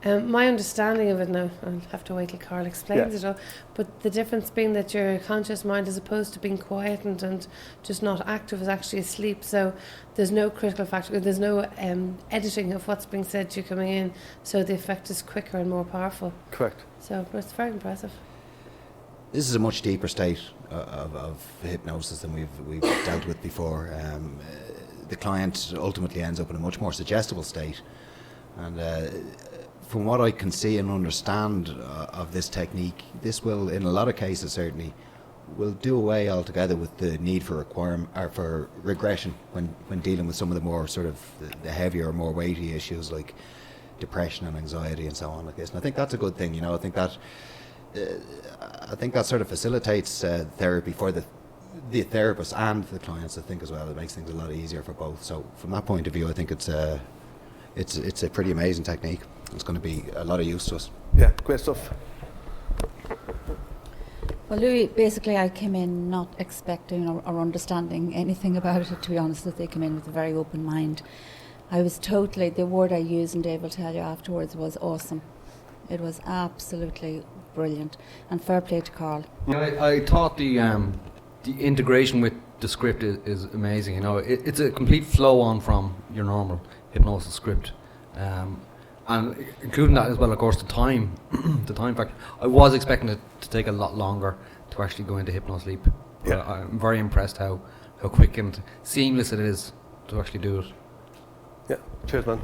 My understanding of it now, I'll have to wait till Karl explains it all, but the difference being that your conscious mind, as opposed to being quietened and just not active, is actually asleep. So there's no critical factor, there's no editing of what's being said to you coming in, so the effect is quicker and more powerful. Correct. So it's very impressive. This is a much deeper state of hypnosis than we've dealt with before. The client ultimately ends up in a much more suggestible state, and from what I can see and understand of this technique, this will, in a lot of cases certainly, will do away altogether with the need for for regression when dealing with some of the more sort of the heavier, more weighty issues like depression and anxiety and so on like this. And I think that's a good thing. I think that sort of facilitates therapy for the therapist and the clients, I think, as well. It makes things a lot easier for both. So from that point of view, I think it's a pretty amazing technique. It's going to be a lot of use to us. Yeah, great stuff. Well, Louis, basically I came in not expecting or understanding anything about it, to be honest. That they came in with a very open mind. I was totally, the word I used, and Dave will tell you afterwards, was awesome. It was absolutely brilliant, and fair play to Karl. I thought the integration with the script is amazing. It's a complete flow on from your normal hypnosis script, and including that as well, of course, the time factor. I was expecting it to take a lot longer to actually go into Hypnosleep. Yeah. I'm very impressed how quick and seamless it is to actually do it. Yeah, cheers, man.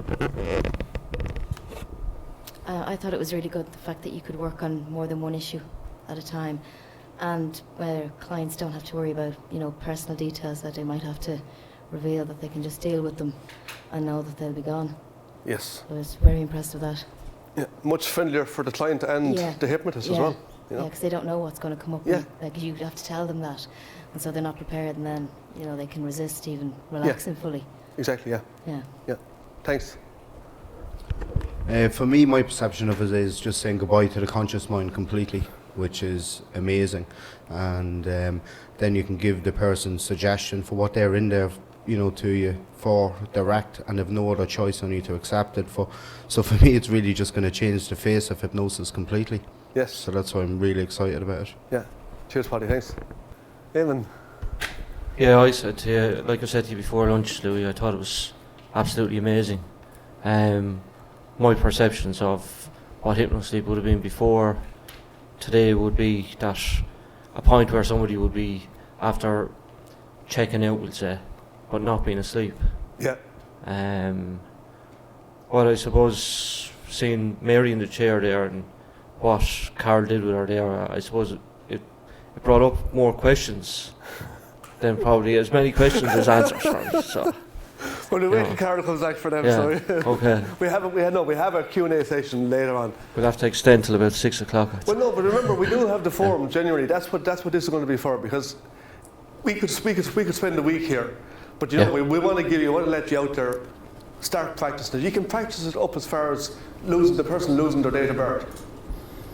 I thought it was really good, the fact that you could work on more than one issue at a time, and where clients don't have to worry about, personal details that they might have to reveal, that they can just deal with them and know that they'll be gone. Yes. I was very impressed with that. Yeah, much friendlier for the client and the hypnotist as well. Yeah, because they don't know what's going to come up. Yeah. You have to tell them that, and so they're not prepared, and then they can resist even relaxing fully. Exactly. Yeah. Yeah. Yeah. Thanks. For me, my perception of it is just saying goodbye to the conscious mind completely, which is amazing. And then you can give the person suggestion for what they're in there, to you for direct, and have no other choice only to accept it for. So for me, it's really just going to change the face of hypnosis completely. Yes. So that's why I'm really excited about it. Yeah. Cheers, Paddy. Thanks. Eamon. Yeah, I said to you, like I said to you before lunch, Louis, I thought it was absolutely amazing. My perceptions of what Hypnosleep would have been before today would be that a point where somebody would be after checking out, we'll say, but not being asleep. Yeah. What I suppose, seeing Mary in the chair there and what Karl did with her there, I suppose it brought up more questions than probably as many questions as answers for me. So. Well, we'll wait till Karl comes back for them. Yeah, Sorry. okay. we have a Q&A session later on. We'll have to extend till about 6 o'clock. Well, no, but remember, we do have the forum. Genuinely, that's what this is going to be for, because we could spend the week here, but we want to let you out there, start practicing it. You can practice it up as far as losing their date of birth,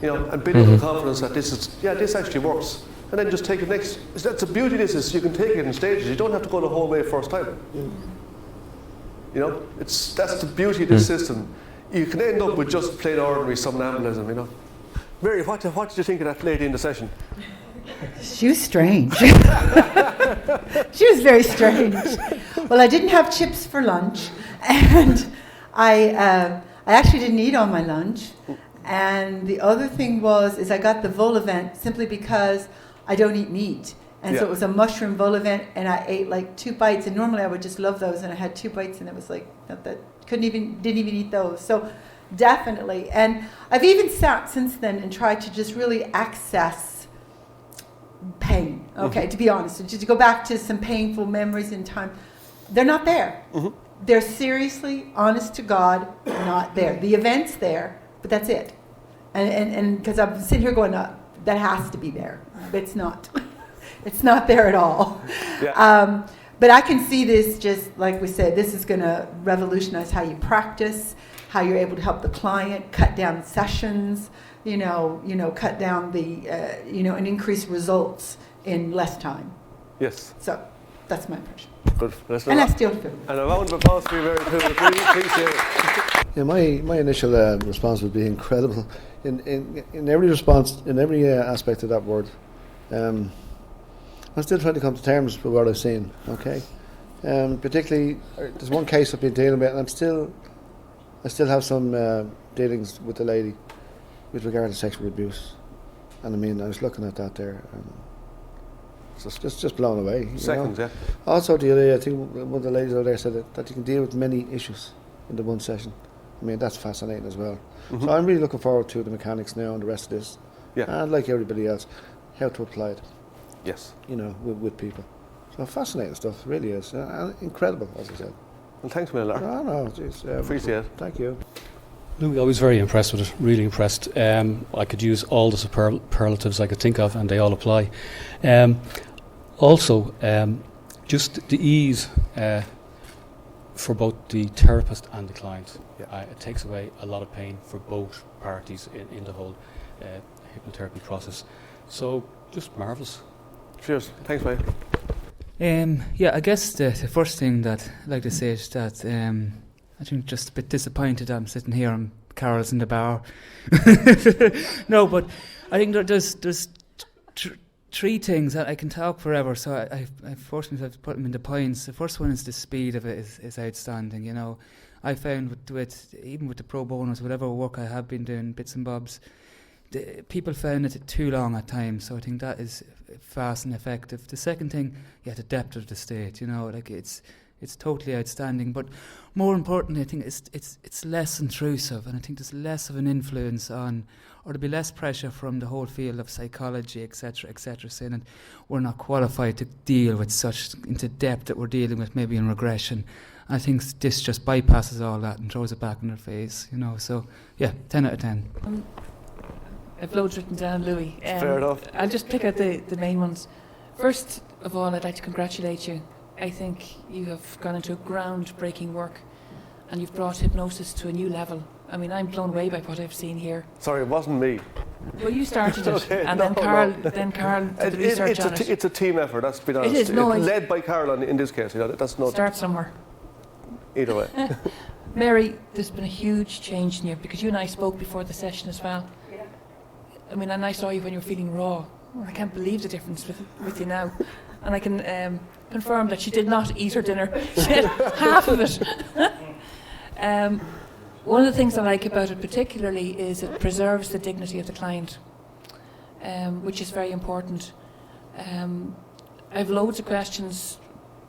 and building the confidence that this actually works. And then just take it next. That's the beauty of this, is you can take it in stages. You don't have to go the whole way first time. That's the beauty of this system. You can end up with just plain ordinary somnambulism, Mary, what did you think of that lady in the session? She was strange. She was very strange. Well, I didn't have chips for lunch, and I actually didn't eat all my lunch. And the other thing is I got the vol event simply because I don't eat meat. And so it was a mushroom vol event, and I ate like 2 bites, and normally I would just love those, and I had 2 bites, and it was like, didn't even eat those. So definitely. And I've even sat since then and tried to just really access pain, to be honest, to go back to some painful memories in time. They're not there. Mm-hmm. They're seriously, honest to God, not there. The event's there, but that's it. And because I'm sitting here going, that has to be there, but it's not. It's not there at all. Yeah. But I can see this, just like we said, this is going to revolutionize how you practice, how you're able to help the client cut down sessions, cut down and increase results in less time. Yes. So that's my impression. Good. And I still feel. And a round of applause for you, Mary, too. We appreciate it. Yeah, my initial response would be incredible. In every response, in every aspect of that word. I'm still trying to come to terms with what I've seen. Okay, particularly there's one case I've been dealing with, and I still have some dealings with the lady with regard to sexual abuse. And I mean, I was looking at that there, and just blown away. Seconds, yeah. Also, the other day, I think one of the ladies over there said that you can deal with many issues in the one session. I mean, that's fascinating as well. So I'm really looking forward to the mechanics now and the rest of this. Yeah. And like everybody else, how to apply it. Yes. With people. So fascinating stuff, really is. Incredible, as I said. Well, thanks, Miller. No, geez, appreciate it. Thank you. Louis, I was very impressed with it, really impressed. I could use all the superlatives I could think of, and they all apply. Also, just the ease for both the therapist and the client. It takes away a lot of pain for both parties in the whole hypnotherapy process. So, just marvellous. Cheers. Thanks, mate. I guess the first thing that I'd like to say is that I think just a bit disappointed I'm sitting here and Karl's in the bar. No, but I think there's three things that I can talk forever, so I forced myself to put them into points. The first one is the speed of it is outstanding. I found with even with the pro bonus, whatever work I have been doing, bits and bobs, people found it too long at times. So I think that is fast and effective. The second thing, the depth of the state. It's totally outstanding. But more importantly, I think it's less intrusive, and I think there's less of an influence on, or there'll be less pressure from the whole field of psychology, etc., saying that we're not qualified to deal with such into depth that we're dealing with maybe in regression. I think this just bypasses all that and throws it back in their face, So, 10 out of 10. I've loads written down, Louis. Fair enough. I'll just pick out the main ones. First of all, I'd like to congratulate you. I think you have gone into groundbreaking work, and you've brought hypnosis to a new level. I mean, I'm blown away by what I've seen here. Sorry, it wasn't me. Well, you started it, Okay, and no, then Karl did the research on it. It's a team effort, that's to be honest. It is, no, led by Karl in this case. That's not. Start somewhere. Either way. Mary, there's been a huge change in you, because you and I spoke before the session as well. Yeah. I mean, and I saw you when you were feeling raw. I can't believe the difference with you now. And I can confirm that she did not eat her dinner. She had half of it. One of the things I like about it particularly is it preserves the dignity of the client, which is very important. I have loads of questions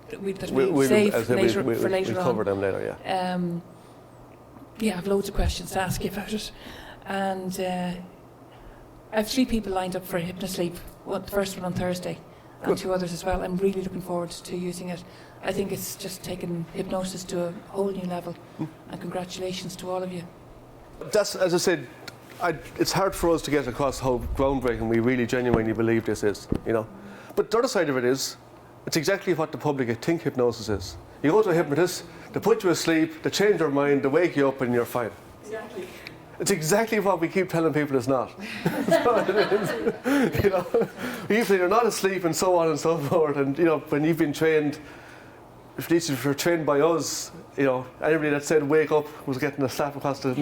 that we'll save for later we'll cover on. them later, I have loads of questions to ask you about it. And I have 3 people lined up for Hypnosleep, the first one on Thursday, and 2 others as well. I'm really looking forward to using it. I think it's just taken hypnosis to a whole new level, and congratulations to all of you. That's, as I said, it's hard for us to get across how groundbreaking we really genuinely believe this is, But the other side of it is, it's exactly what the public think hypnosis is. You go to a hypnotist, they put you asleep, they change your mind, they wake you up and you're fine. Exactly. It's exactly what we keep telling people it's not. Even you're not asleep and so on and so forth. And when you've been trained, if you're trained by us, anybody that said wake up was getting a slap across the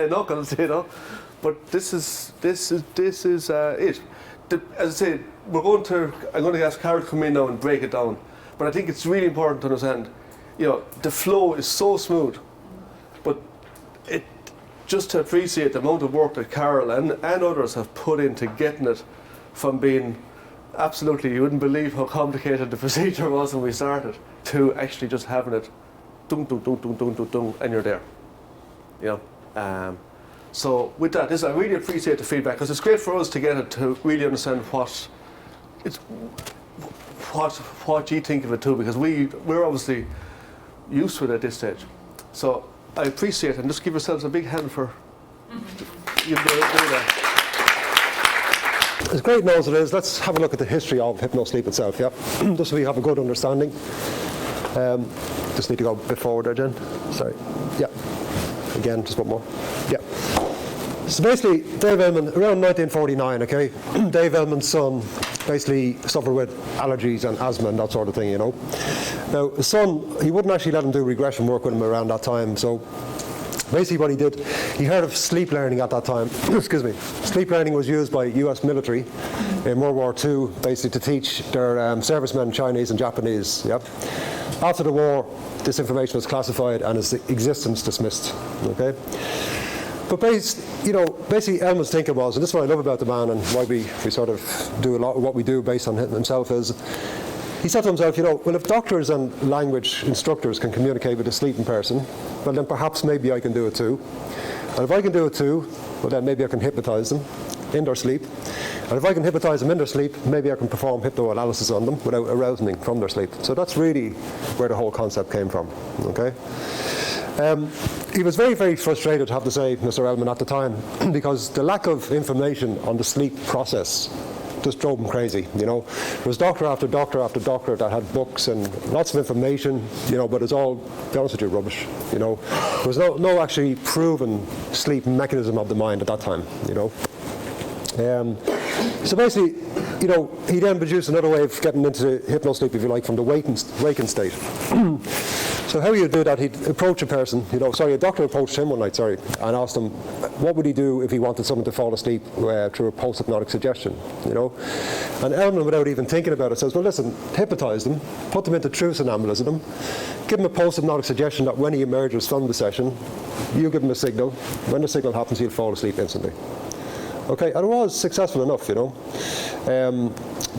knuckles, But this is it. As I say, I'm going to ask Karl to come in now and break it down. But I think it's really important to understand, the flow is so smooth, but just to appreciate the amount of work that Karl and others have put into getting it from being absolutely, you wouldn't believe how complicated the procedure was when we started, to actually just having it, dung, dung, dung, dung, dung, dung, dung, and you're there. So with that, I really appreciate the feedback, because it's great for us to get it to really understand what you think of it too, because we're obviously used to it at this stage. So I appreciate it, and just give yourselves a big hand for you doing that. As great as it is, let's have a look at the history of Hypnosleep itself, just so we have a good understanding. Just need to go a bit forward there, Jen. Sorry. Again, just one more. So basically, Dave Ellman, around 1949, okay? Dave Ellman's son basically suffered with allergies and asthma and that sort of thing, Now, his son, he wouldn't actually let him do regression work with him around that time, so Basically what he did, he heard of sleep learning at that time. Excuse me. Sleep learning was used by US military in World War II, basically to teach their servicemen, Chinese and Japanese. Yep. After the war, this information was classified and its existence dismissed. Okay. But basically Elman's thinking was, and this is what I love about the man and why we sort of do a lot of what we do based on himself, is he said to himself, well, if doctors and language instructors can communicate with a sleeping person, well then perhaps maybe I can do it too. And if I can do it too, well then maybe I can hypnotise them in their sleep. And if I can hypnotise them in their sleep, maybe I can perform hypnoanalysis on them without arousing them from their sleep. So that's really where the whole concept came from. Okay. He was very, very frustrated, I have to say, Mr. Elman, at the time, because the lack of information on the sleep process just drove him crazy. There was doctor after doctor after doctor that had books and lots of information, but it's all, to be honest with you, rubbish. There was no actually proven sleep mechanism of the mind at that time. So basically, he then produced another way of getting into hypnosleep, if you like, from the wakened state. So how he'd do that, he'd approach a person, a doctor approached him one night, and asked him what would he do if he wanted someone to fall asleep through a post-hypnotic suggestion, And Elman, without even thinking about it, says, well, listen, hypnotise them, put them into true somnambulism, give him a post-hypnotic suggestion that when he emerges from the session, you give him a signal. When the signal happens, he'll fall asleep instantly. Okay, and it was successful enough,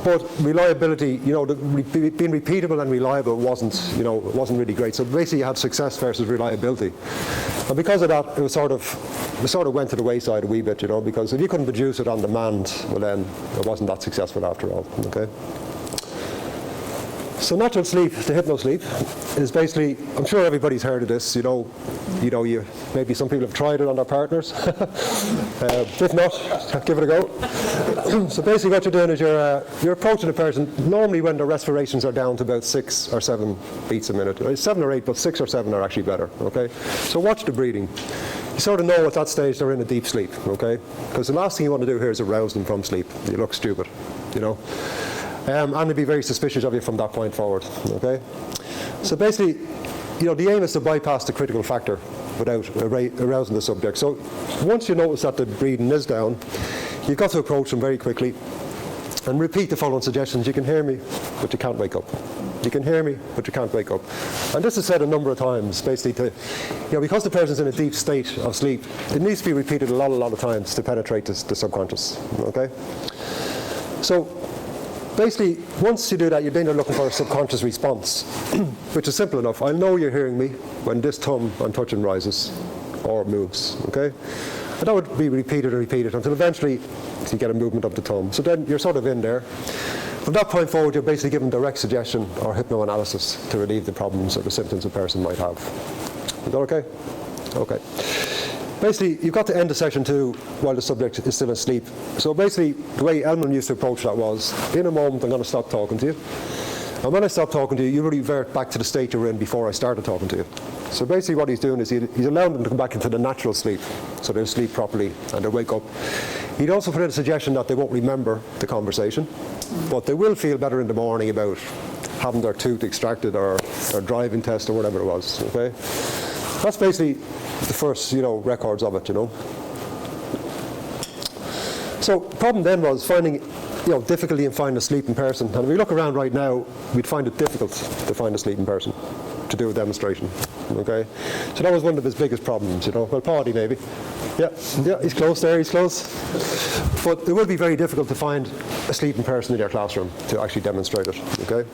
but reliability, being repeatable and reliable wasn't really great. So basically, you had success versus reliability, and because of that, it sort of went to the wayside a wee bit, because if you couldn't produce it on demand, well then it wasn't that successful after all. Okay. So natural sleep, the hypnosleep, is basically, I'm sure everybody's heard of this, maybe some people have tried it on their partners. If not, give it a go. So basically what you're doing is you're approaching a person, normally when their respirations are down to about 6 or 7 beats a minute. 7 or 8, but 6 or 7 are actually better, okay? So watch the breathing. You sort of know at that stage they're in a deep sleep, okay? Because the last thing you want to do here is arouse them from sleep. You look stupid, and they'd be very suspicious of you from that point forward, okay? So basically, the aim is to bypass the critical factor without arousing the subject. So once you notice that the breathing is down, you've got to approach them very quickly and repeat the following suggestions. You can hear me, but you can't wake up. You can hear me, but you can't wake up. And this is said a number of times, basically because the person's in a deep state of sleep, it needs to be repeated a lot of times to penetrate the subconscious, okay? So basically, once you do that, you're then looking for a subconscious response, which is simple enough. I know you're hearing me when this thumb I'm touching rises or moves, okay? And that would be repeated and repeated until eventually you get a movement of the thumb. So then you're sort of in there. From that point forward, you're basically given direct suggestion or hypnoanalysis to relieve the problems or the symptoms a person might have. Is that okay? Okay. Basically, you've got to end the session too while the subject is still asleep. So basically, the way Elman used to approach that was, in a moment I'm going to stop talking to you. And when I stop talking to you, you revert back to the state you were in before I started talking to you. So basically what he's doing is he's allowing them to come back into the natural sleep, so they'll sleep properly and they'll wake up. He'd also put in a suggestion that they won't remember the conversation, but they will feel better in the morning about having their tooth extracted or their driving test or whatever it was, okay? That's basically the first, records of it, So the problem then was finding, difficulty in finding a sleeping person. And if we look around right now, we'd find it difficult to find a sleeping person to do a demonstration, okay? So that was one of his biggest problems, Well, Paddy maybe. Yeah, he's close there, he's close. But it will be very difficult to find a sleeping person in your classroom to actually demonstrate it, okay?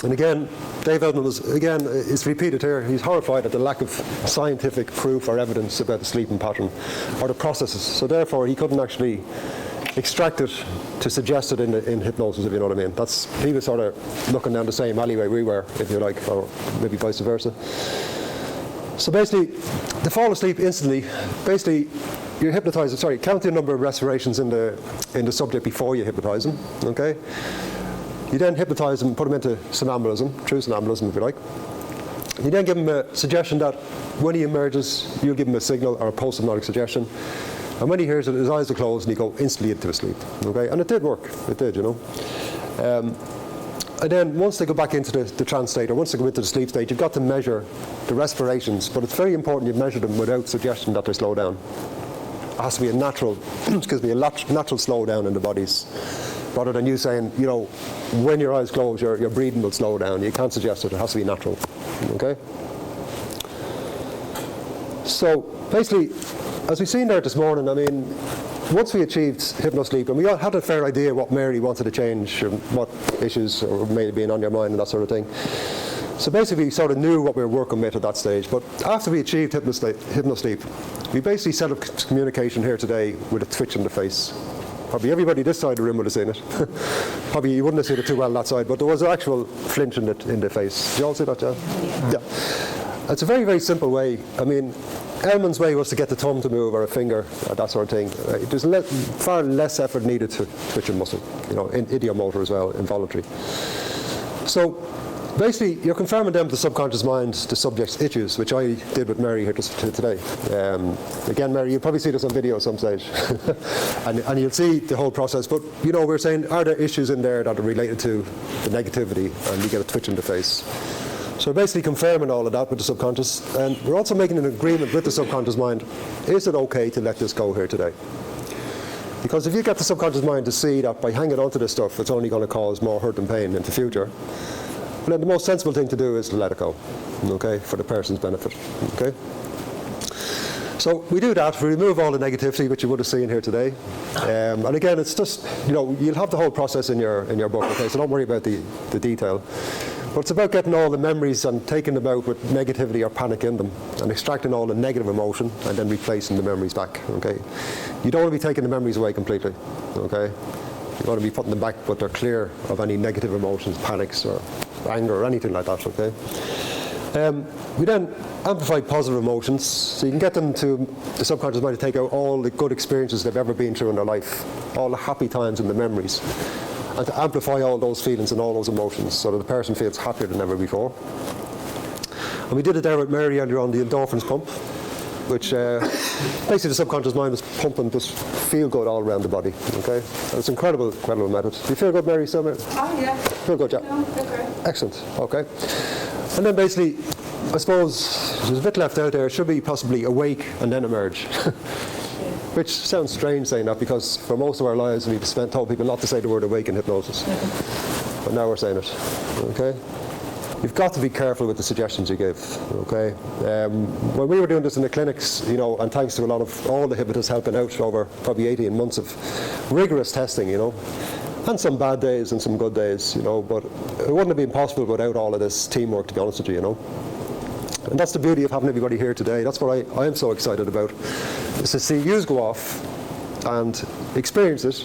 And again, Dave Elman is repeated here, he's horrified at the lack of scientific proof or evidence about the sleeping pattern or the processes. So therefore, he couldn't actually extract it to suggest it in hypnosis, if you know what I mean. He was sort of looking down the same alleyway we were, if you like, or maybe vice versa. So basically, to fall asleep instantly, basically, you hypnotise them, count the number of respirations in the subject before you hypnotise them, okay? You then hypnotise them, put them into somnambulism, true somnambulism if you like. You then give him a suggestion that when he emerges, you'll give him a signal or a post-hypnotic suggestion. And when he hears it, his eyes are closed and he go instantly into sleep. Okay? And it did work. It did, And then once they go back into the trance state, or once they go into the sleep state, you've got to measure the respirations. But it's very important you measure them without suggestion that they slow down. It has to be a natural, natural slowdown in the bodies, rather than you saying, you know, when your eyes close, your breathing will slow down. You can't suggest it. It has to be natural. Okay. So basically, as we've seen there this morning, I mean, once we achieved hypnosleep, and we all had a fair idea what Mary wanted to change, or what issues may have been on your mind and that sort of thing. So basically, we sort of knew what we were working with at that stage. But after we achieved hypnosleep, we basically set up communication here today with a twitch in the face. Probably everybody this side of the room would have seen it. Probably you wouldn't have seen it too well that side, but there was an actual flinch in the face. Did you all see that, John? Yeah. It's a very, very simple way. I mean, Elman's way was to get the thumb to move, or a finger, or that sort of thing. There's far less effort needed to twitch a muscle, you know, idiomotor as well, involuntary. So basically, you're confirming them the subconscious mind, the subject's issues, which I did with Mary here today. Again, Mary, you'll probably see this on video at some stage, and you'll see the whole process. But you know, we're saying, are there issues in there that are related to the negativity, and you get a twitch in the face. So we're basically confirming all of that with the subconscious, and we're also making an agreement with the subconscious mind. Is it okay to let this go here today? Because if you get the subconscious mind to see that by hanging on to this stuff, it's only going to cause more hurt and pain in the future, well, then the most sensible thing to do is to let it go, okay, for the person's benefit, okay? So we do that, we remove all the negativity, which you would have seen here today. And again, it's just, you know, you'll have the whole process in your book, okay, so don't worry about the detail. But it's about getting all the memories and taking them out with negativity or panic in them, and extracting all the negative emotion and then replacing the memories back, okay? You don't want to be taking the memories away completely, okay? You want to be putting them back, but they're clear of any negative emotions, panics or anger or anything like that, okay? We then amplify positive emotions, so you can get them to the subconscious mind to take out all the good experiences they've ever been through in their life, all the happy times and the memories, and to amplify all those feelings and all those emotions so that the person feels happier than ever before. And we did it there with Mary earlier on, the endorphins pump, which basically the subconscious mind is pumping this feel good all around the body, okay? And it's an incredible method. Do you feel good, Mary, still? Oh, yeah. Feel good, yeah? No, feel great. Excellent, okay. And then basically, I suppose there's a bit left out there. It should be possibly awake and then emerge. Which sounds strange saying that, because for most of our lives we've told people not to say the word awake in hypnosis. But now we're saying it, okay? You've got to be careful with the suggestions you give, okay? When we were doing this in the clinics, you know, and thanks to a lot of all the hypnotists helping out over probably 18 months of rigorous testing, you know, and some bad days and some good days, you know, but it wouldn't have been possible without all of this teamwork, to be honest with you, you know. And that's the beauty of having everybody here today. That's what I am so excited about, is to see you go off and experience it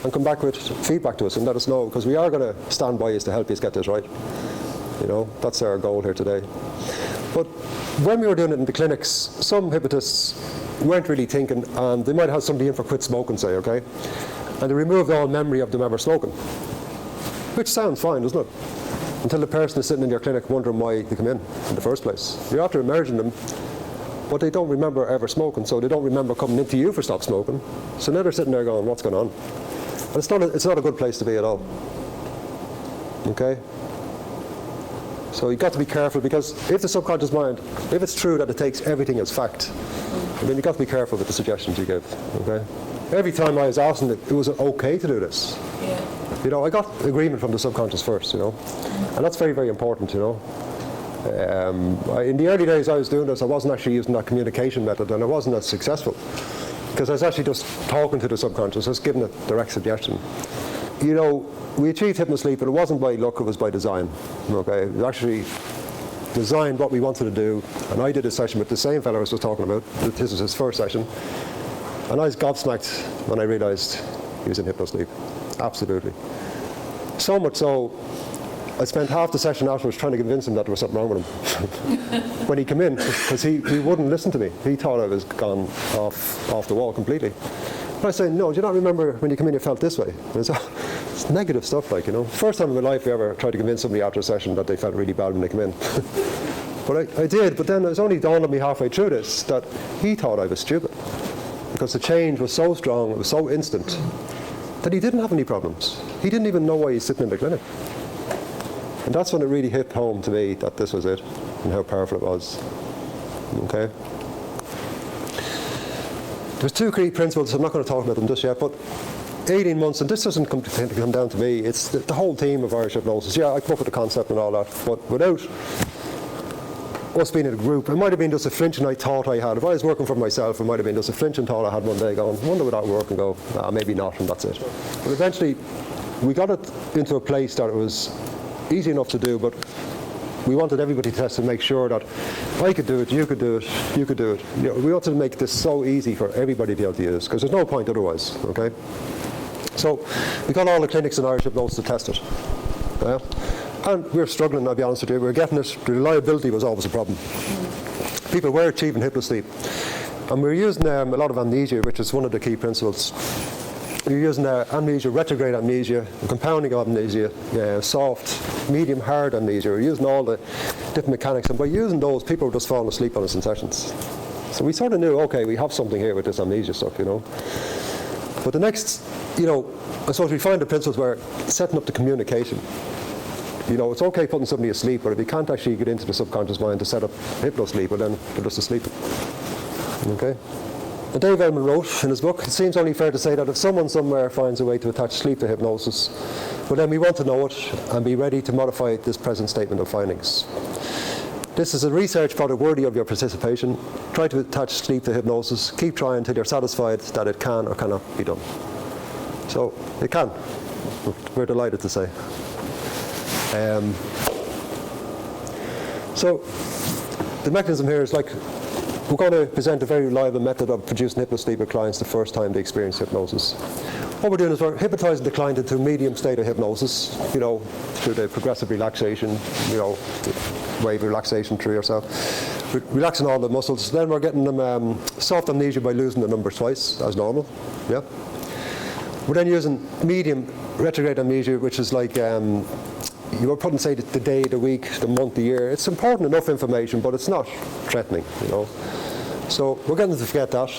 and come back with feedback to us and let us know, because we are going to stand by you to help you get this right. You know, that's our goal here today. But when we were doing it in the clinics, some hypnotists weren't really thinking, and they might have somebody in for quit smoking, say, okay? And they removed all memory of them ever smoking. Which sounds fine, doesn't it? Until the person is sitting in your clinic wondering why they come in the first place. You're after emerging them, but they don't remember ever smoking, so they don't remember coming into you for stop smoking. So now they're sitting there going, what's going on? And it's not a good place to be at all. Okay? So you've got to be careful, because if the subconscious mind, if it's true that it takes everything as fact, then you've got to be careful with the suggestions you give. Okay? Every time I was asking it was okay to do this. Yeah. You know, I got agreement from the subconscious first, you know, and that's very, very important, you know. In the early days I was doing this, I wasn't actually using that communication method, and I wasn't as successful, because I was actually just talking to the subconscious, just giving it direct suggestion. You know, we achieved hypnosleep, but it wasn't by luck, it was by design, okay? It was actually designed what we wanted to do, and I did a session with the same fellow I was just talking about. This was his first session, and I was gobsmacked when I realised he was in hypnosleep. Absolutely. So much so, I spent half the session afterwards trying to convince him that there was something wrong with him. When he came in, because he wouldn't listen to me. He thought I was gone off the wall completely. But I said, no, do you not remember when you came in you felt this way? It's negative stuff, like, you know. First time in my life I ever tried to convince somebody after a session that they felt really bad when they came in. But I did, but then it was only dawned on me halfway through this that he thought I was stupid. Because the change was so strong, it was so instant, that he didn't have any problems. He didn't even know why he's sitting in the clinic. And that's when it really hit home to me that this was it and how powerful it was. Okay? There's two key principles, I'm not going to talk about them just yet, but 18 months, and this doesn't come down to me, it's the whole team of Irish hypnosis. Yeah, I come up with the concept and all that, but without us being in a group, it might have been just a flinching I thought I had. If I was working for myself, it might have been just a flinching thought I had one day going, I wonder would that work, and go, nah, maybe not, and that's it. But eventually, we got it into a place that it was easy enough to do, but we wanted everybody to test to make sure that I could do it, you could do it, you could do it. You know, we wanted to make this so easy for everybody to be able to use, because there's no point otherwise, okay? So we got all the clinics in Irish hypnosis to test it. And we were struggling, I'll be honest with you. We were getting it, the reliability was always a problem. People were achieving hypnosleep. And we were using a lot of amnesia, which is one of the key principles. We were using amnesia, retrograde amnesia, compounding amnesia, soft, medium, hard amnesia. We were using all the different mechanics. And by using those, people were just falling asleep on us in sessions. So we sort of knew, okay, we have something here with this amnesia stuff, you know. But the next, you know, I suppose we find the principles were setting up the communication. You know, it's okay putting somebody asleep, but if you can't actually get into the subconscious mind to set up hypnosleep, well then they're just asleep. Okay? And Dave Ellman wrote in his book, it seems only fair to say that if someone somewhere finds a way to attach sleep to hypnosis, well then we want to know it and be ready to modify this present statement of findings. This is a research product worthy of your participation. Try to attach sleep to hypnosis. Keep trying until you're satisfied that it can or cannot be done. So, it can. We're delighted to say. So, the mechanism here is like, we're going to present a very reliable method of producing hypnosleep with clients the first time they experience hypnosis. What we're doing is we're hypnotizing the client into a medium state of hypnosis, you know, through the progressive relaxation, you know, wave relaxation through yourself. We're relaxing all the muscles. Then we're getting them soft amnesia by losing the numbers twice, as normal. Yeah. We're then using medium retrograde amnesia, which is like you were putting, say, the day, the week, the month, the year. It's important enough information, but it's not threatening, you know. So we're getting them to forget that,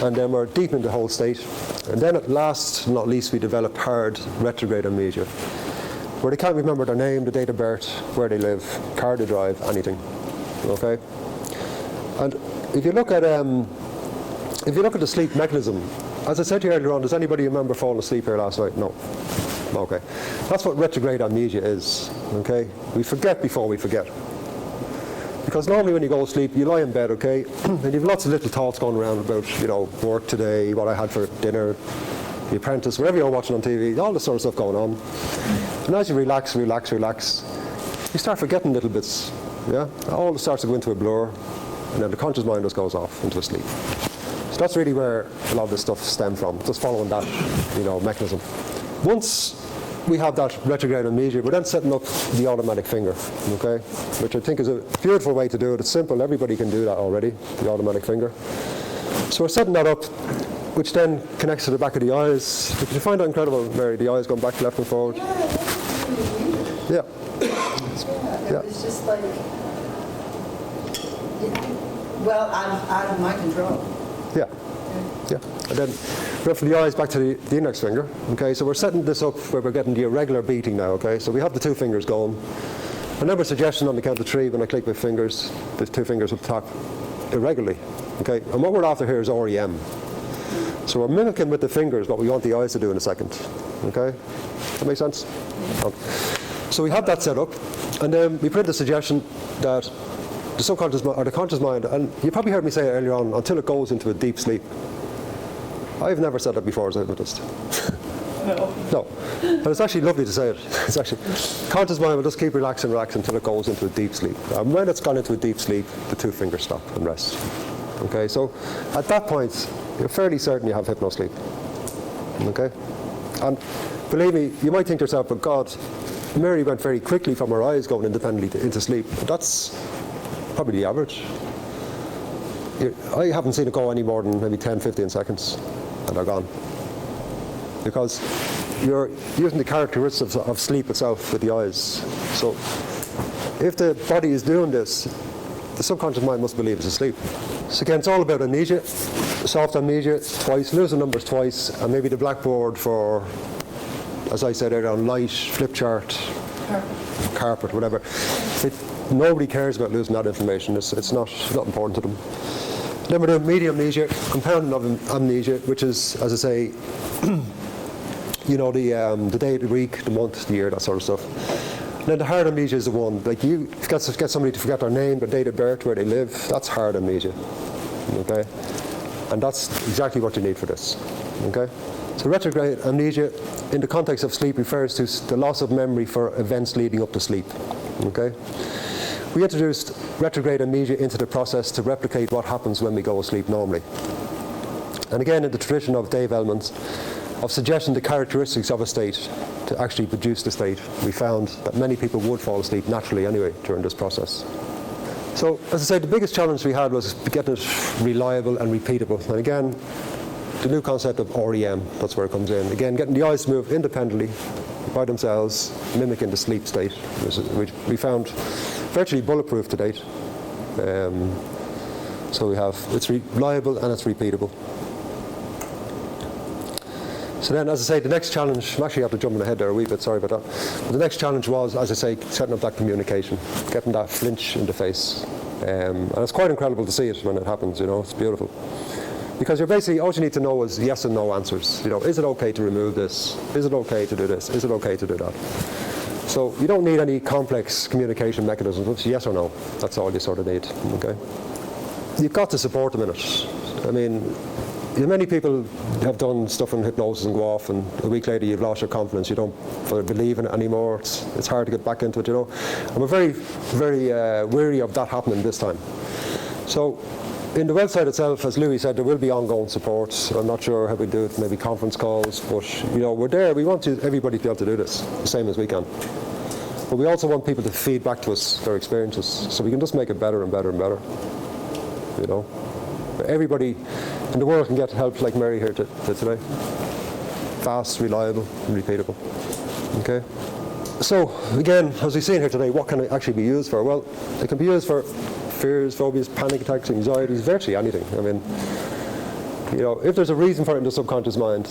and then we're deep in the whole state. And then at last, not least, we develop hard retrograde amnesia, where they can't remember their name, the date of birth, where they live, car they drive, anything. Okay. And if you look at the sleep mechanism, as I said to you earlier on, does anybody remember falling asleep here last night? No. Okay. That's what retrograde amnesia is. Okay. We forget before we forget. Because normally when you go to sleep, you lie in bed, okay, and you have lots of little thoughts going around about, you know, work today, what I had for dinner, The Apprentice, whatever you're watching on TV, all this sort of stuff going on. And as you relax, you start forgetting little bits, yeah? All it starts to go into a blur, and then the conscious mind just goes off into a sleep. So that's really where a lot of this stuff stems from, just following that, you know, mechanism. Once we have that retrograde amnesia, we're then setting up the automatic finger, okay? Which I think is a beautiful way to do it. It's simple, everybody can do that already, the automatic finger. So we're setting that up, which then connects to the back of the eyes. Did you find that incredible, Mary, the eyes going back, left and forward? Yeah. It was just like, well, out of my control. Yeah. Yeah. And then from the eyes back to the index finger. Okay, so we're setting this up where we're getting the irregular beating now, okay? So we have the two fingers going. And then we're suggesting on the count of 3 when I click my fingers, the two fingers up top, irregularly. Okay? And what we're after here is REM. So we're mimicking with the fingers what we want the eyes to do in a second. Okay? That make sense? Okay. So we have that set up, and then we put the suggestion that the subconscious or the conscious mind, and you probably heard me say it earlier on, until it goes into a deep sleep. I've never said that before as a hypnotist. No. But it's actually lovely to say it. It's actually, conscious mind will just keep relaxing until it goes into a deep sleep. And when it's gone into a deep sleep, the two fingers stop and rest. Okay, so at that point, you're fairly certain you have hypnosleep. Okay? And believe me, you might think to yourself, but God, Mary went very quickly from her eyes going independently into sleep. But that's probably the average. I haven't seen it go any more than maybe 10, 15 seconds, and they're gone. Because you're using the characteristics of sleep itself with the eyes. So if the body is doing this, the subconscious mind must believe it's asleep. So again, it's all about amnesia, soft amnesia twice, losing numbers twice, and maybe the blackboard for, as I said earlier on, light, flip chart, carpet, whatever. Nobody cares about losing that information. It's not important to them. Then we're doing media amnesia, compounding of amnesia, which is, as I say, you know, the day of the week, the month, the year, that sort of stuff. Then the hard amnesia is the one, like you get somebody to forget their name, their date of birth, where they live. That's hard amnesia. Okay, and that's exactly what you need for this. Okay, so retrograde amnesia, in the context of sleep, refers to the loss of memory for events leading up to sleep. Okay, we introduced retrograde amnesia into the process to replicate what happens when we go asleep normally. And again, in the tradition of Dave Ellman's, of suggesting the characteristics of a state to actually produce the state, we found that many people would fall asleep naturally anyway during this process. So, as I said, the biggest challenge we had was getting it reliable and repeatable. And again, the new concept of REM, that's where it comes in. Again, getting the eyes to move independently by themselves, mimicking the sleep state, which we found virtually bulletproof to date. So it's reliable and it's repeatable. So then, as I say, the next challenge, I'm actually have to jump in ahead there a wee bit, sorry about that. But the next challenge was, as I say, setting up that communication, getting that flinch in the face. And it's quite incredible to see it when it happens, you know, it's beautiful. Because you're basically, all you need to know is yes and no answers. You know, is it okay to remove this? Is it okay to do this? Is it okay to do that? So you don't need any complex communication mechanisms, it's yes or no. That's all you sort of need, okay? You've got to support them in it. I mean, many people have done stuff in hypnosis and go off, and a week later you've lost your confidence. You don't believe in it anymore. It's hard to get back into it, you know. And we're very, very weary of that happening this time. So, in the website itself, as Louis said, there will be ongoing support. I'm not sure how we do it, maybe conference calls, but you know, we're there. We want everybody to be able to do this, the same as we can. But we also want people to feed back to us their experiences, so we can just make it better and better and better. You know, everybody in the world can get help like Mary here today. Fast, reliable, and repeatable. Okay. So again, as we've seen here today, what can it actually be used for? Well, it can be used for fears, phobias, panic attacks, anxieties, virtually anything. I mean, you know, if there's a reason for it in the subconscious mind,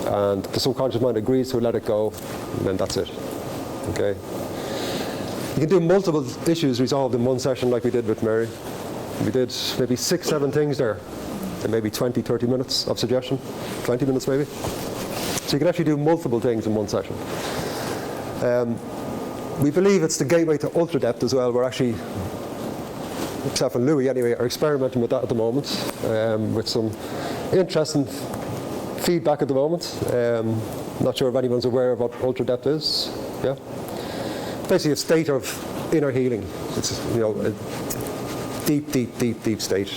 and the subconscious mind agrees to let it go, then that's it. Okay. You can do multiple issues resolved in one session, like we did with Mary. We did maybe 6-7 things there, and maybe 20-30 minutes of suggestion, 20 minutes maybe. So you can actually do multiple things in one session. We believe it's the gateway to ultra depth as well. We're actually, myself and Louis anyway, are experimenting with that at the moment, with some interesting feedback at the moment. Not sure if anyone's aware of what ultra depth is. Yeah, basically a state of inner healing. It's, you know, a deep state.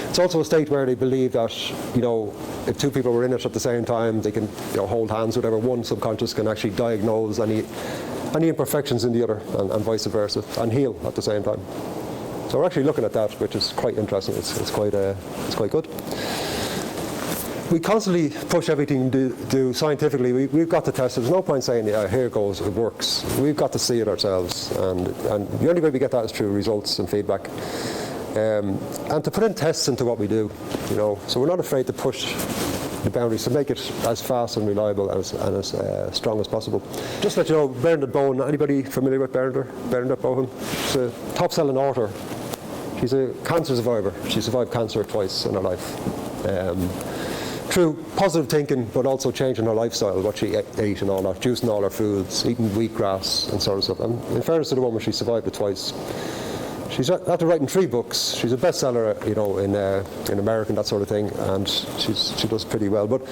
It's also a state where they believe that, you know, if two people were in it at the same time, they can, you know, hold hands, whatever. One subconscious can actually diagnose any imperfections in the other, and vice versa, and heal at the same time. So we're actually looking at that, which is quite interesting. It's quite good. We constantly push everything to do scientifically. We've got to test it. There's no point saying, yeah, here it goes, it works. We've got to see it ourselves, and the only way we get that is through results and feedback. And to put in tests into what we do, you know, so we're not afraid to push the boundaries to make it as fast and reliable and as strong as possible. Just to let you know, Bernadette Bowen, anybody familiar with Bernadette Bowen? She's a top-selling author. She's a cancer survivor. She survived cancer twice in her life. Through positive thinking, but also changing her lifestyle, what she ate and all that, juicing all her foods, eating wheatgrass and sort of stuff. And in fairness to the woman, she survived it twice. She's after writing 3 books. She's a bestseller, you know, in America and that sort of thing, and she does pretty well. But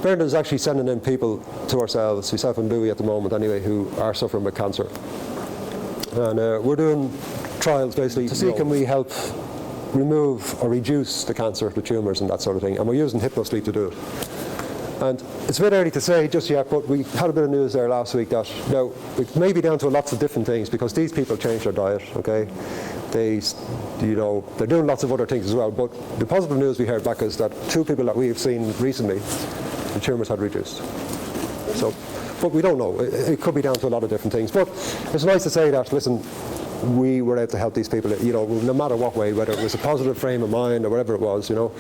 Bernadette is actually sending in people to ourselves, myself and Louis at the moment anyway, who are suffering with cancer. And we're doing trials basically to see can we help remove or reduce the cancer, the tumours and that sort of thing. And we're using Hypnosleep to do it. And it's a bit early to say just yet, but we had a bit of news there last week that now it may be down to lots of different things, because these people changed their diet, okay? They, you know, they're doing lots of other things as well. But the positive news we heard back is that 2 people that we have seen recently, the tumours had reduced. So, but we don't know. It could be down to a lot of different things. But it's nice to say that, listen, we were able to help these people, you know, no matter what way, whether it was a positive frame of mind or whatever it was, you know.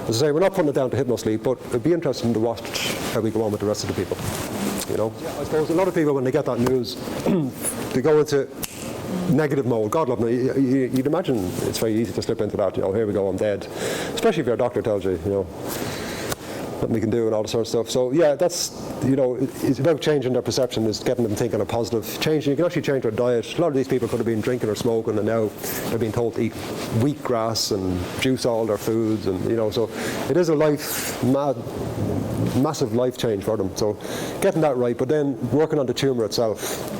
As I say, we're not putting it down to Hypnosleep, but it'd be interesting to watch how we go on with the rest of the people, you know. I suppose a lot of people, when they get that news, they go into negative mode. God love me. You'd imagine it's very easy to slip into that. Here we go, I'm dead. Especially if your doctor tells you, nothing we can do and all this sort of stuff. So yeah, that's, it's about changing their perception, is getting them thinking a positive change. You can actually change their diet. A lot of these people could have been drinking or smoking, and now they're being told to eat wheatgrass and juice all their foods, and so it is a massive life change for them. So getting that right, but then working on the tumour itself.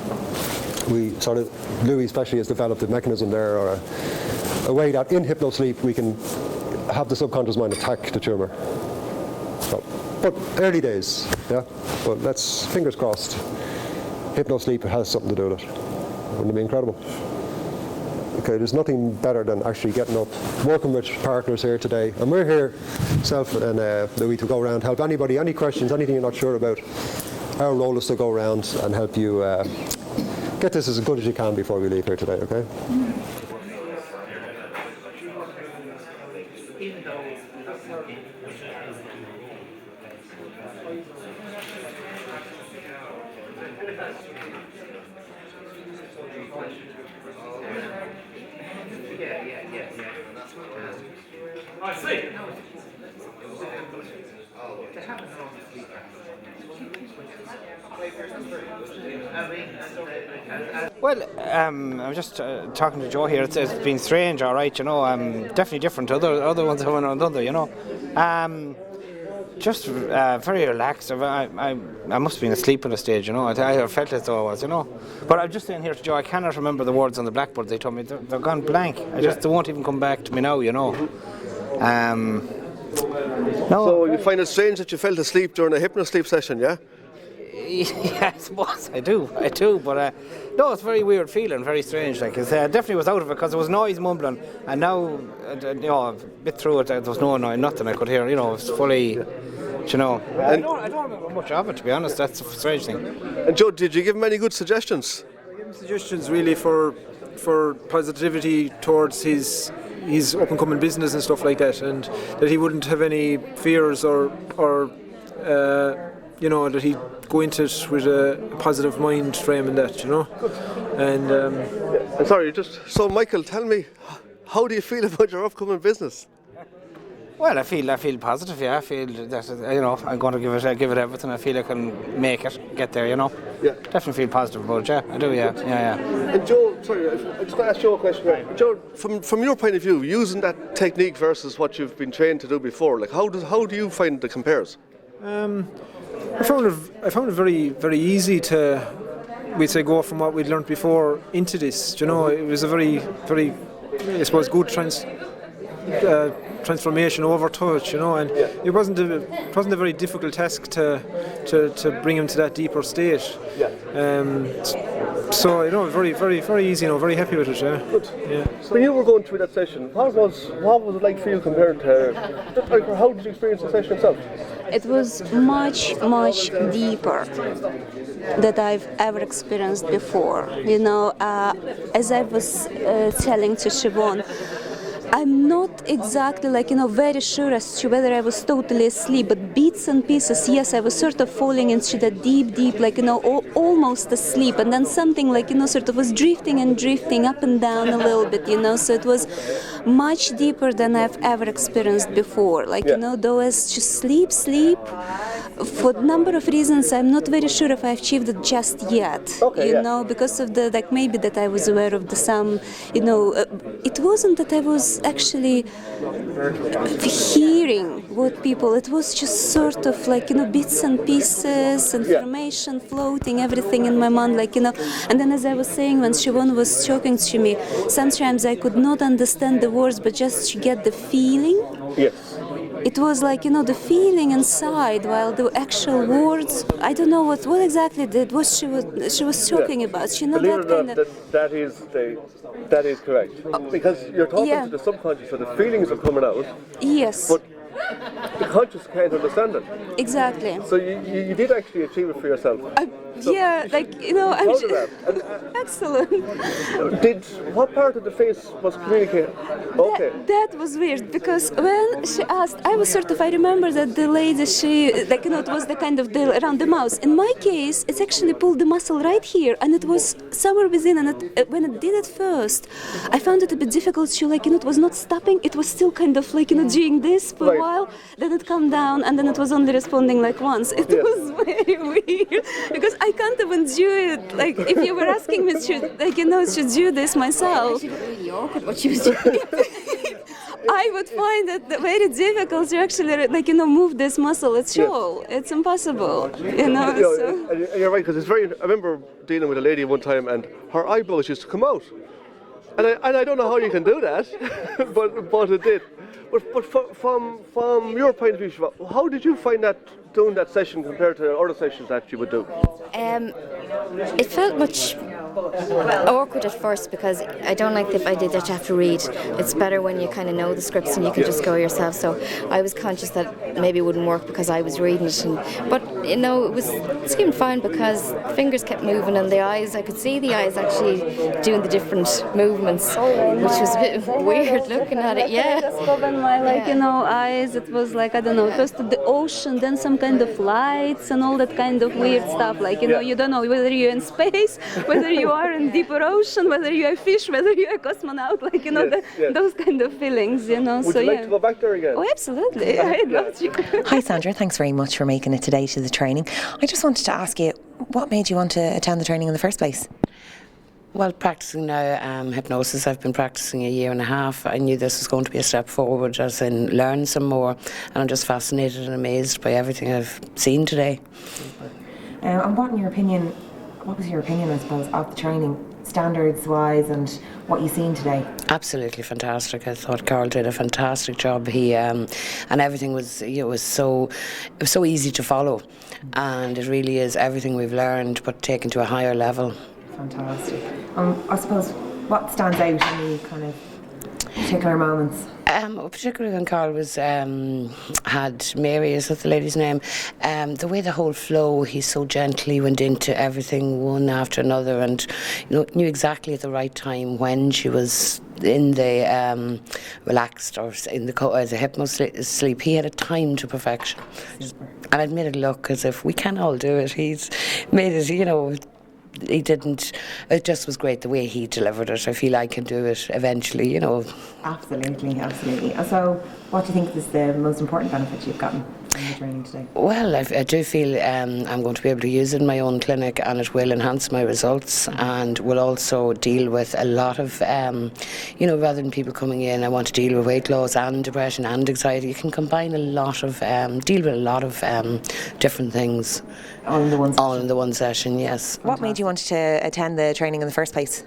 Louis especially has developed a mechanism there, or a way that in Hypnosleep we can have the subconscious mind attack the tumour. So, but early days, yeah. But let's, fingers crossed, Hypnosleep has something to do with it. Wouldn't it be incredible? Okay, there's nothing better than actually getting up, working with partners here today, and we're here, self and Louis, to go around, help anybody, any questions, anything you're not sure about. Our role is to go around and help you get this as good as you can before we leave here today, okay? Well, I'm just talking to Joe here. It's been strange, all right, definitely different to other ones I've done, just very relaxed. I must have been asleep at a stage, I felt as though I was, But I'm just saying here to Joe, I cannot remember the words on the blackboard. They told me they're gone blank. They won't even come back to me now, No. So you find it strange that you fell asleep during a Hypnosleep session, yeah? Yeah, I suppose I do, but no, it's a very weird feeling, very strange. Like, I definitely was out of it because there was noise mumbling, and now, a bit through it, there was no noise, nothing I could hear. It was fully, I don't remember much of it, to be honest. That's a strange thing. And Joe, did you give him any good suggestions? I gave him suggestions really for positivity towards his up and coming business and stuff like that, and that he wouldn't have any fears or that he'd go into it with a positive mind frame and that, And sorry, so Michael, tell me, how do you feel about your upcoming business? Well, I feel positive. Yeah, I feel that I'm going to give it everything. I feel I can make it, get there. Yeah. Definitely feel positive about it. Yeah, I do. Yeah. And Joe, sorry, I'm just going to ask Joe a question. Right? Joe, from your point of view, using that technique versus what you've been trained to do before, like how do you find it compares? I found it very, very easy to, we'd say, go from what we'd learnt before into this. It was a very, very, I suppose, good transformation over to it, and it wasn't a very difficult task to bring him to that deeper state. So very, very, very easy. Very happy with it. Yeah. Good. Yeah. When you were going through that session, what was it like for you compared to how did you experience the session itself? It was much, much deeper that I've ever experienced before. As I was telling to Siobhan, I'm not exactly very sure as to whether I was totally asleep, but bits and pieces, yes, I was sort of falling into that deep, almost asleep, and then something sort of was drifting up and down a little bit, so it was much deeper than I've ever experienced before. Though as to sleep, for a number of reasons, I'm not very sure if I achieved it just yet, because of the, maybe that I was aware of it wasn't that I was actually hearing what people, it was just sort of bits and pieces, information floating, everything in my mind, and then as I was saying, when Siobhan was talking to me, sometimes I could not understand the words, but just to get the feeling. Yes. It was the feeling inside, while the actual words, I don't know what exactly it was she was talking about. That is correct. Because you're talking to the subconscious, so the feelings are coming out. Yes. But the conscious can't understand it. Exactly. So you did actually achieve it for yourself. Yeah, like, you know, I'm proud of that. excellent. What part of the face was communicated? Okay. That was weird because when she asked, I was sort of, I remember that the lady, she, like, you know, it was the kind of deal around the mouth. In my case, it's actually pulled the muscle right here, and it was somewhere within, and when it did it first, I found it a bit difficult to, like, you know, it was not stopping, it was still kind of, like, you know, doing this for a while, then it calmed down, and then it was only responding, like, once. It was very weird, because I can't even do it. Like, if you were asking me to, like, you know, to do this myself, Really awkward what she was doing. I would find it very difficult to actually, like, you know, move this muscle at all. It's impossible, you know. So. And you're right, because it's very. I remember dealing with a lady one time, and her eyebrows used to come out, and I don't know how you can do that, but it did. But from your point of view, Siobhan, how did you find that doing that session compared to other sessions that you would do? It felt much awkward at first because I don't like if I did that you have to read. It's better when you kind of know the scripts and you can just go yourself. So I was conscious that maybe it wouldn't work because I was reading it. But you know, it seemed fine because fingers kept moving and the eyes, I could see the eyes actually doing the different movements, which was a bit weird looking at it. Yeah. Just opened my, like, you know, eyes. It was like, I don't know, first the ocean, then some kind of lights and all that kind of weird stuff. Like, you know, you don't know whether you're in space, whether you are in deeper ocean, whether you're a fish, whether you're a cosmonaut, like, you know, those kind of feelings, you know. Would you like to go back there again? Oh, absolutely. I'd love to. Hi Sandra, thanks very much for making it today to the training. I just wanted to ask you, what made you want to attend the training in the first place? Well, practicing now hypnosis, I've been practicing a year and a half. I knew this was going to be a step forward, as in learn some more, and I'm just fascinated and amazed by everything I've seen today. And what was your opinion, I suppose, of the training, standards-wise, and what you've seen today? Absolutely fantastic. I thought Karl did a fantastic job. He and everything was, it was so easy to follow, and it really is everything we've learned, but taken to a higher level. Fantastic. I suppose, what stands out in any kind of particular moments? Particularly when Karl was had Mary, is that the lady's name? The way the whole flow, he so gently went into everything one after another, and knew exactly at the right time when she was in the relaxed or in the hypnosleep. He had a time to perfection, and it made it look as if we can all do it. He's made it, he didn't. It just was great the way he delivered it. I feel I can do it eventually, Absolutely, absolutely. So, what do you think is the most important benefit you've gotten from the training today? Well, I do feel I'm going to be able to use it in my own clinic, and it will enhance my results, and will also deal with a lot of, rather than people coming in, I want to deal with weight loss and depression and anxiety. You can combine a lot of, deal with a lot of different things. All in the one session? All in the one session, yes. What made you want to attend the training in the first place?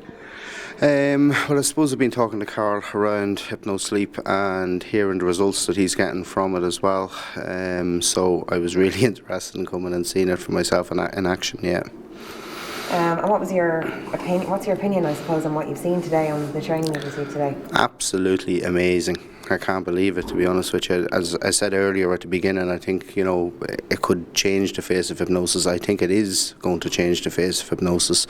Well, I suppose I've been talking to Karl around Hypnosleep and hearing the results that he's getting from it as well. So I was really interested in coming and seeing it for myself in action, yeah. And what was your opinion? What's your opinion, I suppose, on what you've seen today, on the training you've received today? Absolutely amazing. I can't believe it, to be honest with you. As I said earlier at the beginning, I think, it could change the face of hypnosis. I think it is going to change the face of hypnosis,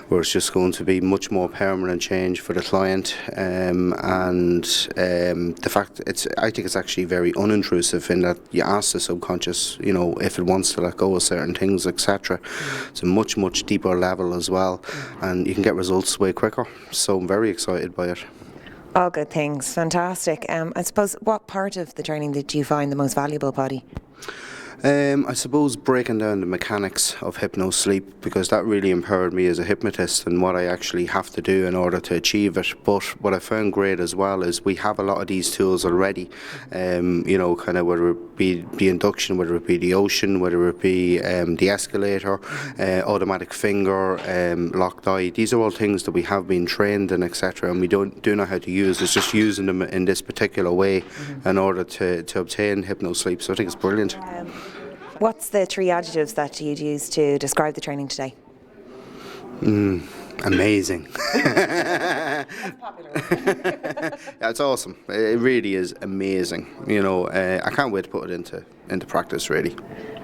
where it's just going to be much more permanent change for the client. The fact, I think it's actually very unintrusive in that you ask the subconscious, if it wants to let go of certain things, etc. It's a much, much deeper level as well, and you can get results way quicker. So I'm very excited by it. All good things, fantastic. I suppose, what part of the training did you find the most valuable, Paddy? I suppose breaking down the mechanics of Hypnosleep, because that really empowered me as a hypnotist and what I actually have to do in order to achieve it. But what I found great as well is we have a lot of these tools already, kind of whether it be the induction, whether it be the ocean, whether it be the escalator, automatic finger, locked eye. These are all things that we have been trained in, etc., and we do know how to use. It's just using them in this particular way in order to obtain Hypnosleep. So I think it's brilliant. What's the 3 adjectives that you'd use to describe the training today? Amazing. That's a popular one. Yeah, it's awesome. It really is amazing. You know, I can't wait to put it into practice, really.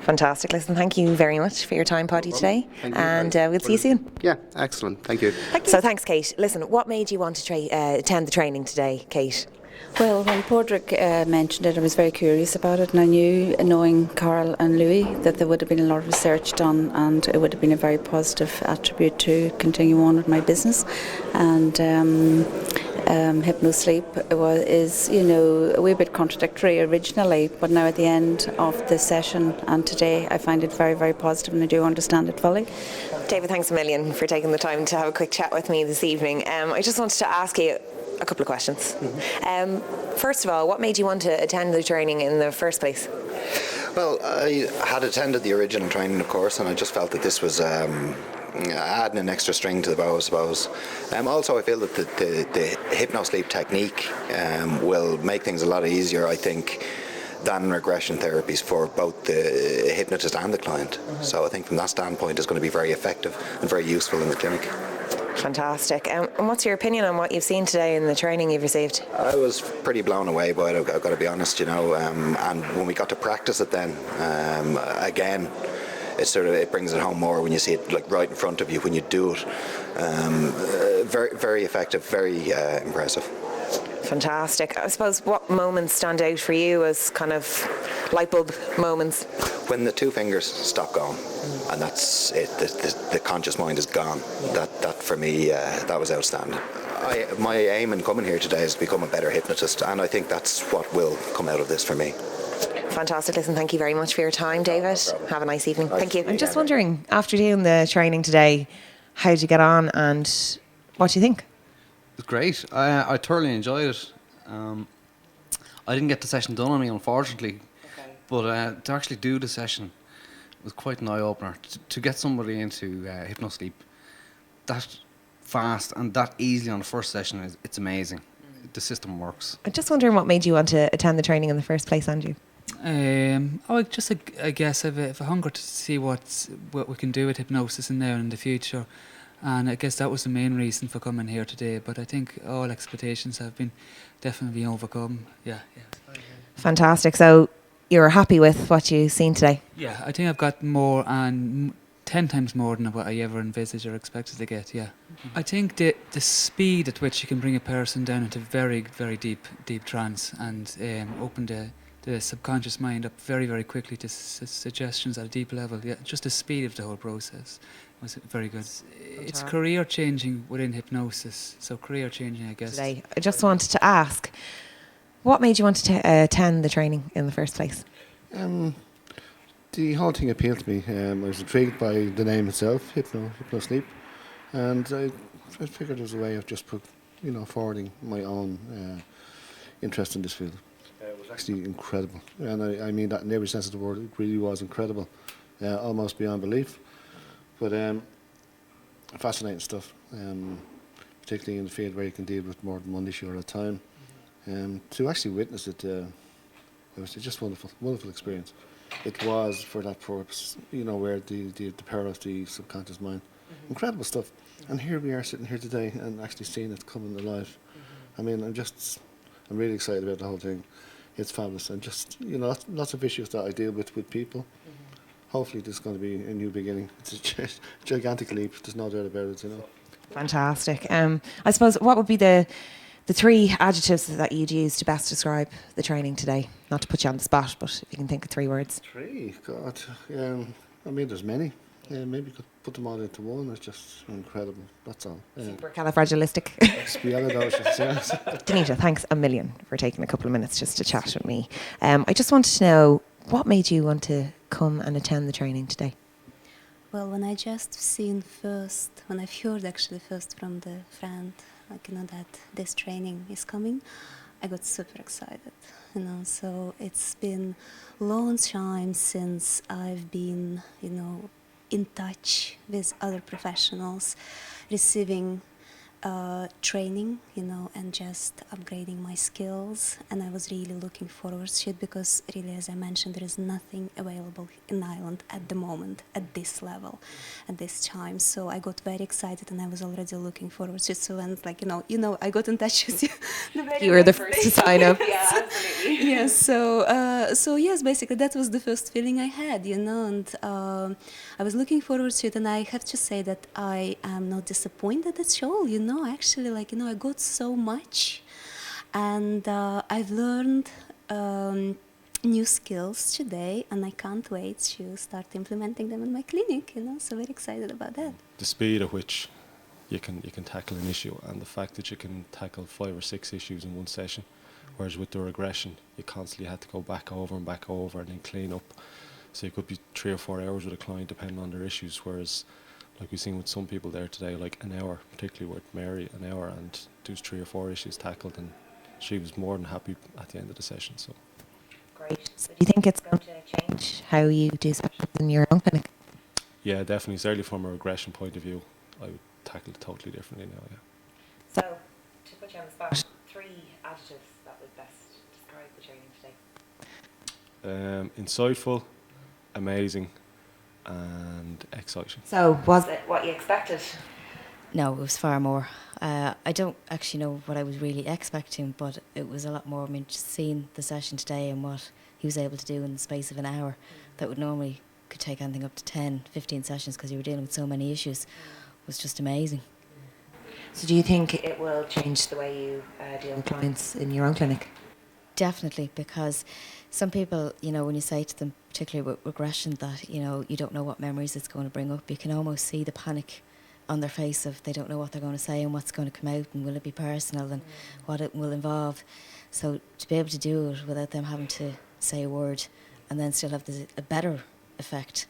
Fantastic. Listen, thank you very much for your time, Paddy, today. Thank you. And we'll see you soon. Yeah, excellent. Thank you. So thanks, Kate. Listen, what made you want to attend the training today, Kate? Well, when Padraig mentioned it, I was very curious about it, and I knew, knowing Karl and Louis, that there would have been a lot of research done, and it would have been a very positive attribute to continue on with my business. And Hypnosleep is, you know, a wee bit contradictory originally, but now at the end of the session and today, I find it very, very positive, and I do understand it fully. David, thanks a million for taking the time to have a quick chat with me this evening. I just wanted to ask you a couple of questions. First of all, what made you want to attend the training in the first place? Well, I had attended the original training, of course, and I just felt that this was adding an extra string to the bow, I suppose. Also, I feel that the Hypnosleep technique will make things a lot easier, I think, than regression therapies for both the hypnotist and the client. So I think from that standpoint it's going to be very effective and very useful in the clinic. Fantastic. And what's your opinion on what you've seen today in the training you've received? I was pretty blown away by it, I've got to be honest, you know, and when we got to practice it then, again, it brings it home more when you see it like right in front of you when you do it. Very, very effective, very impressive. Fantastic. I suppose what moments stand out for you as kind of light bulb moments? When the two fingers stop going, and that's it, the conscious mind is gone. That for me, that was outstanding. My aim in coming here today is to become a better hypnotist, and I think that's what will come out of this for me. Fantastic. Listen, thank you very much for your time, David. Have a nice evening. Thank you. I'm just wondering, after doing the training today, how did you get on and what do you think? It was great. I thoroughly enjoyed it. I didn't get the session done on me, unfortunately, but to actually do the session was quite an eye-opener. To get somebody into Hypnosleep that fast and that easily on the first session, it's amazing. The system works. I'm just wondering what made you want to attend the training in the first place, Andrew? I guess I've a hunger to see what we can do with hypnosis in now and in the future. And I guess that was the main reason for coming here today. But I think all expectations have been definitely overcome. Yeah. Fantastic. So you're happy with what you've seen today? Yeah, I think I've got more and 10 times more than what I ever envisaged or expected to get, yeah. I think the speed at which you can bring a person down into very, very deep trance and open the subconscious mind up very, very quickly to suggestions at a deep level. Yeah, just the speed of the whole process was very good. It's career changing within hypnosis, so career changing, I guess. Today, I just wanted to ask, what made you want to attend the training in the first place? The whole thing appealed to me. I was intrigued by the name itself, Hypnosleep, and I figured there was a way of just forwarding my own interest in this field. It was actually incredible, and I mean that in every sense of the word. It really was incredible, almost beyond belief. But fascinating stuff, particularly in the field where you can deal with more than one issue at a time. To actually witness it, it was just wonderful experience. It was for that purpose, where the power of the subconscious mind. Incredible stuff. And here we are sitting here today and actually seeing it coming alive. I mean, I'm really excited about the whole thing. It's fabulous. And just, lots of issues that I deal with people. Hopefully this is going to be a new beginning. It's a gigantic leap, there's no doubt about it, Fantastic. I suppose, what would be the three adjectives that you'd use to best describe the training today? Not to put you on the spot, but if you can think of 3 words. 3? God. I mean, there's many. Maybe you could put them all into one. It's just incredible. That's all. Supercalifragilistic. Denita, thanks a million for taking a couple of minutes just to chat with me. I just wanted to know, what made you want to come and attend the training today? Well, when I when I've heard actually first from the friend, that this training is coming, I got super excited, so it's been a long time since I've been, in touch with other professionals, receiving training, and just upgrading my skills. And I was really looking forward to it because really, as I mentioned, there is nothing available in Ireland at the moment, at this level, at this time. So I got very excited and I was already looking forward to it. So, and I got in touch with you. You were the first to sign up. Yeah, absolutely. Yes, so yes, basically that was the first feeling I had, and I was looking forward to it, and I have to say that I am not disappointed at all, actually, I got so much, and I've learned new skills today, and I can't wait to start implementing them in my clinic, so very excited about that. The speed at which you can tackle an issue, and the fact that you can tackle 5 or 6 issues in one session, whereas with the regression you constantly had to go back over and then clean up, so you could be 3 or 4 hours with a client depending on their issues, whereas like we've seen with some people there today, like an hour, particularly with Mary, an hour, and there's 3 or 4 issues tackled, and she was more than happy at the end of the session. So great. So do you think it's going to change how you do sessions in your own clinic? Yeah, definitely, certainly from a regression point of view, I would tackle it totally differently now, yeah. So, to put you on the spot, 3 adjectives that would best describe the training today. Insightful, amazing, and exciting. So, was it what you expected? No, it was far more. I don't actually know what I was really expecting, but it was a lot more. I mean, just seeing the session today and what he was able to do in the space of an hour, that would normally could take anything up to 10, 15 sessions because you were dealing with so many issues, was just amazing. So do you think it will change the way you deal with clients in your own clinic? Definitely, because some people, when you say to them, particularly with regression, that, you don't know what memories it's going to bring up, you can almost see the panic on their face of they don't know what they're going to say and what's going to come out and will it be personal and what it will involve. So to be able to do it without them having to say a word and then still have a better effect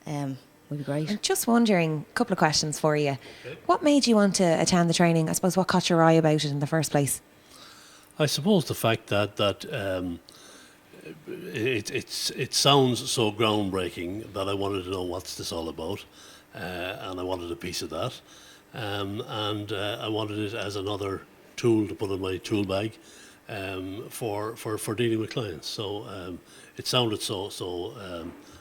would be great. I'm just wondering, a couple of questions for you. Okay. What made you want to attend the training? I suppose what caught your eye about it in the first place? I suppose the fact that it sounds so groundbreaking that I wanted to know what's this all about, and I wanted a piece of that, and I wanted it as another tool to put in my tool bag for dealing with clients. So it sounded so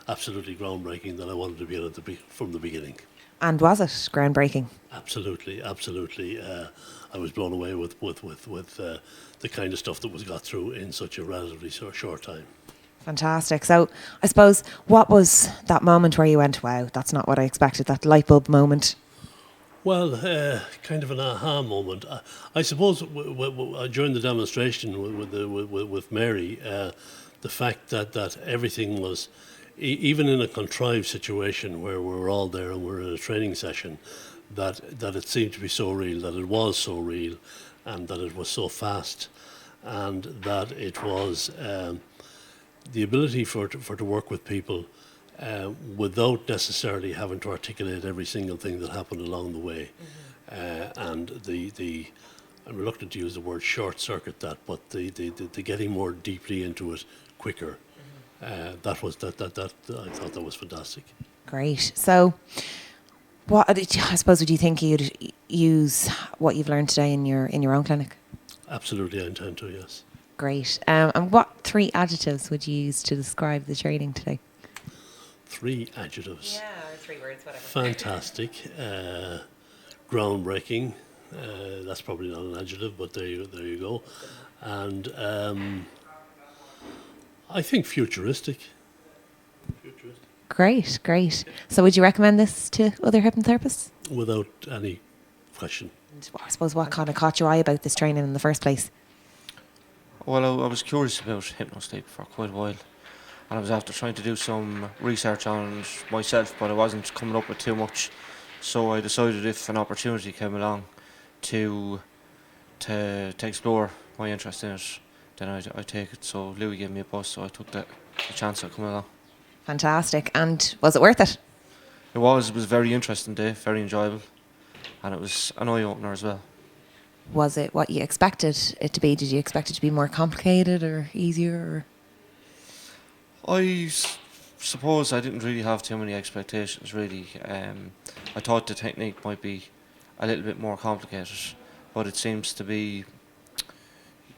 absolutely groundbreaking that I wanted to be in it from the beginning. And was it groundbreaking? Absolutely. I was blown away with the kind of stuff that was got through in such a relatively short time. Fantastic. So I suppose, what was that moment where you went, wow, that's not what I expected, that light bulb moment? Well, kind of an aha moment. I suppose during the demonstration with Mary, the fact that everything was, even in a contrived situation where we were all there and we're in a training session, that it seemed to be so real, that it was so real, and that it was so fast, and that it was the ability to work with people without necessarily having to articulate every single thing that happened along the way. And I'm reluctant to use the word short circuit that, but the getting more deeply into it quicker. I thought that was fantastic. Great. So, I suppose, would you think you'd use what you've learned today in your own clinic? Absolutely, I intend to. Yes. Great. And what 3 adjectives would you use to describe the training today? 3 adjectives. Yeah, or 3 words, whatever. Fantastic, groundbreaking. That's probably not an adjective, but there you go. And I think futuristic. Great. So would you recommend this to other hypnotherapists? Without any question. And I suppose, what kind of caught your eye about this training in the first place? Well, I was curious about Hypnosleep for quite a while, and I was after trying to do some research on it myself, but I wasn't coming up with too much. So I decided if an opportunity came along to explore my interest in it, then I'd take it. So Louis gave me a buzz, so I took the chance of coming along. Fantastic. And was it worth it? It was a very interesting day, very enjoyable, and it was an eye-opener as well. Was it what you expected it to be? Did you expect it to be more complicated or easier? I suppose I didn't really have too many expectations, really. I thought the technique might be a little bit more complicated. But it seems to be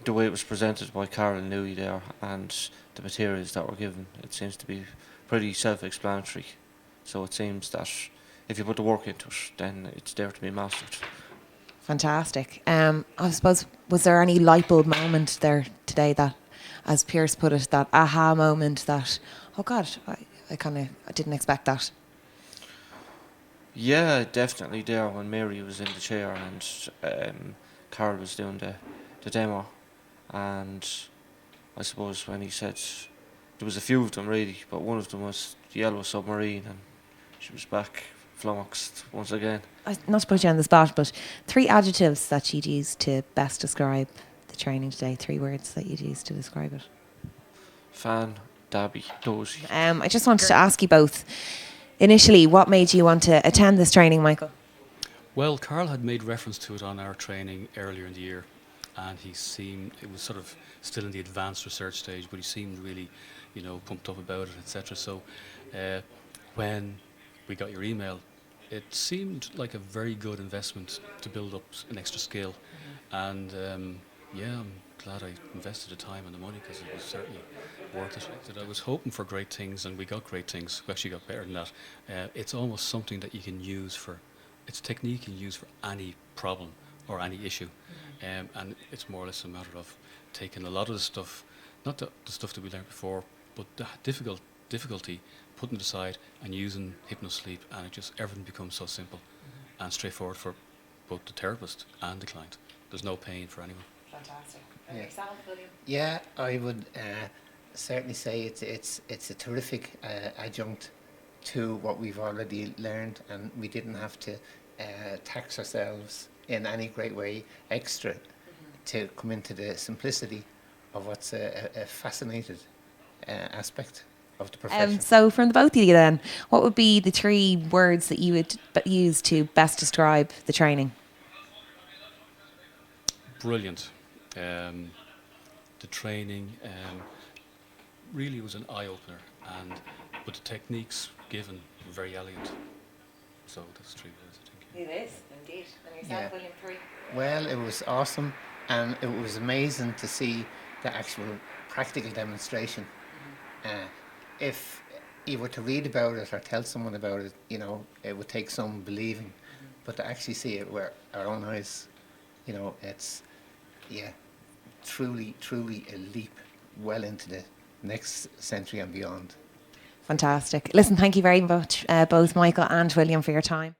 the way it was presented by Karl and Louis there, and the materials that were given, it seems to be pretty self-explanatory. So it seems that if you put the work into it, then it's there to be mastered. Fantastic. I suppose, was there any light bulb moment there today that, as Pierce put it, that aha moment that, oh God, I didn't expect that? Yeah, definitely there when Mary was in the chair and Karl was doing the demo. And I suppose when he said, there was a few of them really, but one of them was the Yellow Submarine, and she was back flummoxed once again. Not to put you on the spot, but 3 adjectives that you'd use to best describe the training today, 3 words that you'd use to describe it. Fan, dabby, dozy. I just wanted to ask you both, initially, what made you want to attend this training, Michael? Well, Karl had made reference to it on our training earlier in the year, and it was sort of still in the advanced research stage, but he seemed really, pumped up about it, etc. So when we got your email, it seemed like a very good investment to build up an extra skill. And I'm glad I invested the time and the money, because it was certainly worth it. I was hoping for great things, and we got great things. We actually got better than that. It's almost something that you can use it's a technique you can use for any problem or any issue. And it's more or less a matter of taking a lot of the stuff, not the stuff that we learned before, but the difficulty, putting it aside and using Hypnosleep, and everything becomes so simple and straightforward for both the therapist and the client. There's no pain for anyone. Fantastic. Yeah, I would certainly say it's a terrific adjunct to what we've already learned, and we didn't have to tax ourselves in any great way extra to come into the simplicity of what's a fascinating aspect of the profession. So from the both of you then, what would be the 3 words that you would use to best describe the training? Brilliant. The training really was an eye-opener, but the techniques given were very elegant. So that's 3 words, I think. It is, indeed. And yourself, William, 3? Well, it was awesome, and it was amazing to see the actual practical demonstration. If you were to read about it or tell someone about it, it would take some believing, but to actually see it with our own eyes, it's truly a leap well into the next century and beyond. Fantastic. Listen, thank you very much, both Michael and William, for your time.